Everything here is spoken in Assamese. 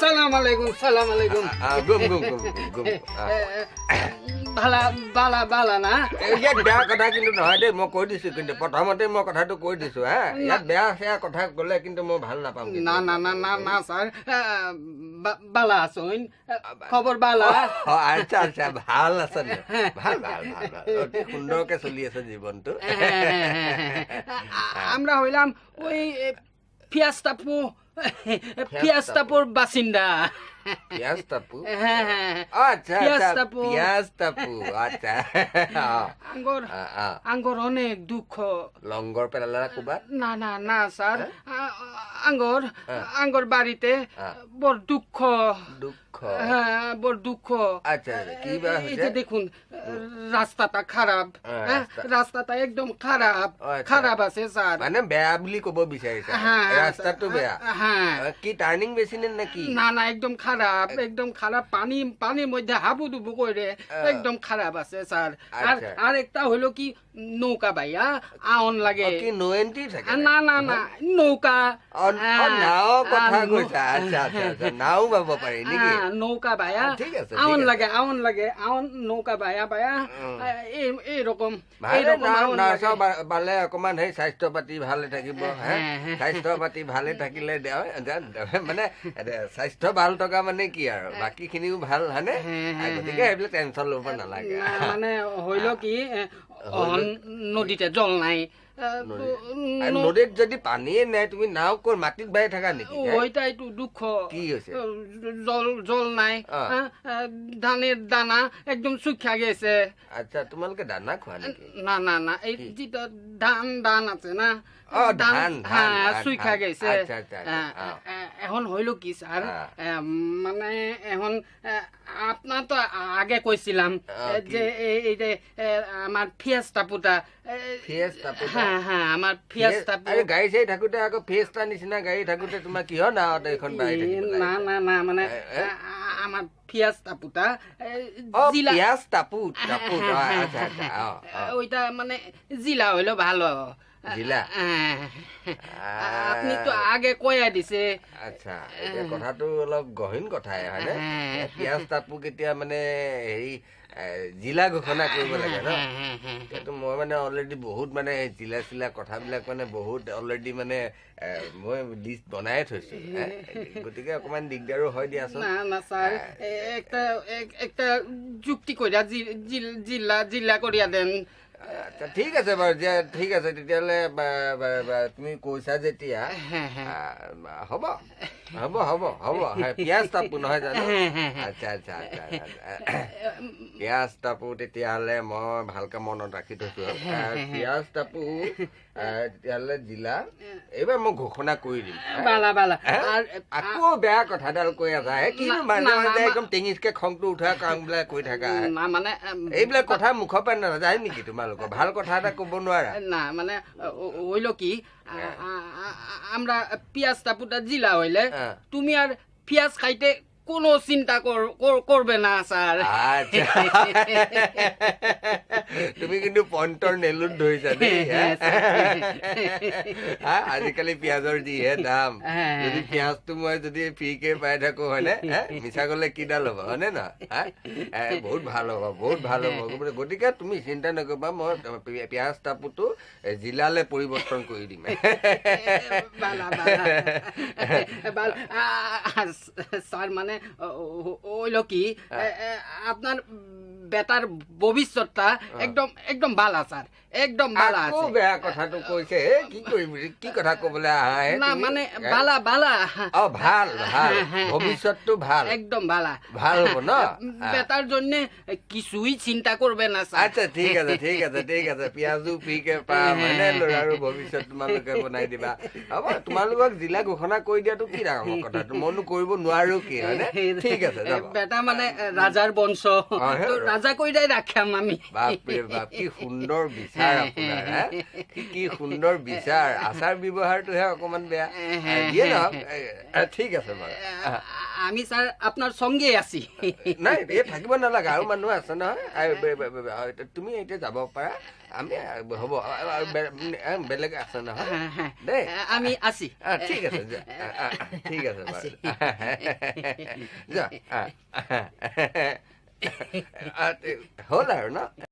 সালাম আলাইকুম গুম বালা না ইয়াত বেয়া কথা কিন্তু নহয় দেই মই কৈ দিছো কিন্তু প্ৰথমতে মই কথাটো কৈ দিছো হা ইয়াত বেয়া সেয়া কথা ক'লে কিন্তু মই ভাল নাপাম না স্যার বালা আছেন খবর বালা আচ্ছা আচ্ছা ভাল আছে ভাল অতি সুন্দৰকে চলি আছে জীৱনটো আমরা হইলাম ওই পিয়াস্তাপুর বাসিন্দা পিয়াস্তাপু হ্যাঁ আচ্ছা পিয়াস্তাপু আচ্ছা আঙ্গর অনেক দুঃখ লঙ্গর পেলালা কুবা না স্যার আঙ্গর বাড়িতে বড় দুঃখ হ্যাঁ বড় দুঃখ আচ্ছা কি বা এই যে দেখুন রাস্তাটা খারাপ রাস্তাটা একদম খারাপ আছে স্যার মানে বেয়া বুলি কব বিচাৰিছা ৰাস্তাটো বেয়া কি টার্নিং বেশি নাকি না একদম খারাপ পানির মধ্যে হাবুডুবু করে একদম খারাপ আছে স্যার আর একটা হলো কি নৌকা ভাইয়া আউন লাগে কি নোয়েন্টি থাকে না নৌকা নাও কথা কইছা আচ্ছা নাও বাব পাৰি নেকি নৌকা ভাইয়া ঠিক আছে আউন লাগে নৌকা ভাইয়া এইরকম না সব বালে অকমান সেই স্বাস্থ্য পাতি ভালে থাকিব স্বাস্থ্য পাতি ভালে থাকিলে মানে স্বাস্থ্য ভাল থকা মানে কি আৰু বাকি খিনিও ভাল হয়নে গতিকে এইবিলাক টেনচন ল'ব নালাগে মানে হইল কি নদীতে জল নাই নদীত যদি পানীয়ে নাই তুমি নাও কৰ মাটিত বাই থাকা নেকি ওইটাইতো দুঃখ কি হৈছে জল নাই ধানের দানা একদম শুকিয়ে গেছে আচ্ছা তোমালোকে দানা খোৱা নেকি না এই যেটা ধান আছে না ধান শুকিয়ে গেছে এখন হইল কি স্যার মানে এখন আপনার তো আগে কইছিলাম যে এই যে আমার ফিয়াস্তাপুটা হ্যাঁ আমার ফিয়াস্তাপু আরে গাড়ি চাই থাকোতে আকৌ ফিয়াস্তা নিচিনা গাড়ি থাকোতে তোমার কি হয় না এখন বাই না মানে আমার ফিয়াস্তাপুটা ফিয়াস্তাপু আচ্ছা ওইটা মানে জিলা হইলো ভালো জিলা আপনি তো আগে কয়া দিছে আচ্ছা এটা কথাটো অলপ গহীন কথাই হয়নে ফিয়াস্তাপু কেতিয়া মানে হেৰি জিলা ঘোষণা কৰিব লাগে ন সেইটো মই মানে অলৰেডি বহুত মানে জিলা কথাবিলাক মানে বহুত অলৰেডি মানে মই লিষ্ট বনাই থৈছো গতিকে অকমান দিগদাৰো হয় দিয়াচোন না স্যাৰ একটা যুক্তি কইৰা জিলা কৰিয়া দেন আচ্ছা ঠিক আছে বাৰু ঠিক আছে তেতিয়াহ'লে তুমি কৈছা যেতিয়া হ'ব পিয়াস্তাপু নহয় জানো আচ্ছা পিয়াস্তাপু তেতিয়াহ'লে মই ভালকে মনত ৰাখি থৈছো পিয়াস্তাপু তেতিয়াহ'লে জিলা এইবাৰ মই ঘোষণা কৰি দিম আকৌ বেয়া কথাডাল কৈ আছা কিন্তু মাজে মাজে একদম টেঙিচকে খংটো উঠা কামবিলাক কৈ থাকা মানে এইবিলাক কথা মুখৰ পৰা নাযায় নেকি তোমালোকৰ ভাল কথা এটা ক'ব নোৱাৰা না মানে হইল কি আমৰা পিয়াস্তাপুটা জিলা হইলে তুমি আৰ পিয়াজ খাইতে কোনো চিন্তা কৰবে না স্যাৰ তুমি কিন্তু পইণ্টৰ নেলুত ধৰিছা দেই আজিকালি পিয়াজৰ যিহে দাম যদি পিয়াজটো মই যদি ফ্ৰীকে পাই থাকো হয়নে মিছা কলে কিডাল হ'ব হয়নে নহয় বহুত ভাল হ'ব গতিকে তুমি চিন্তা নকৰিবা মই পিয়াস্তাপুটো জিলালে পৰিৱৰ্তন কৰি দিম স্যার মানে ওইল কি আপনার বেটার ভবিষ্যৎটা একদম ভালো স্যার একদম ভালো আছে বেয়া কথাটো কৈছে কি কৰিম কি কথা কবলৈ আহা না মানে ভালা ভাল ভবিষ্যৎটো ভাল একদম ভালা ভাল হ'ব ন বেটার জন্য কিছুই চিন্তা করবে না স্যার আচ্ছা ঠিক আছে পিয়াজো ফ্ৰীকে পাম মানে ল'ৰাৰো ভৱিষ্যৎ তোমালোকে বনাই দিবা হ'ব তোমালোকক জিলা ঘোষণা কৰি দিয়াটো কি ডাঙৰ কথাটো মইনো কৰিব নোৱাৰো কি হয়নে ঠিক আছে বেটা মানে ৰাজাৰ বংশ ৰাজা কইৰাই ৰাখাম আমি বাপৰে বাপ কি সুন্দৰ বিচাৰ আপোনাৰ কি সুন্দৰ বিচাৰ আচাৰ ব্যৱহাৰটোহে অকমান বেয়া দিয়ে ন ঠিক আছে বাৰু আমি স্যাৰ আপনাৰ সঙ্গে আছি নাই এই থাকিব নালাগে আৰু মানুহ আছে নহয় তুমি এতিয়া যাব পাৰা আমি হ'ব বেলেগ আছে নহয় দেই আমি আছি ঠিক আছে ঠিক আছে বাৰু যা হ'ল আৰু ন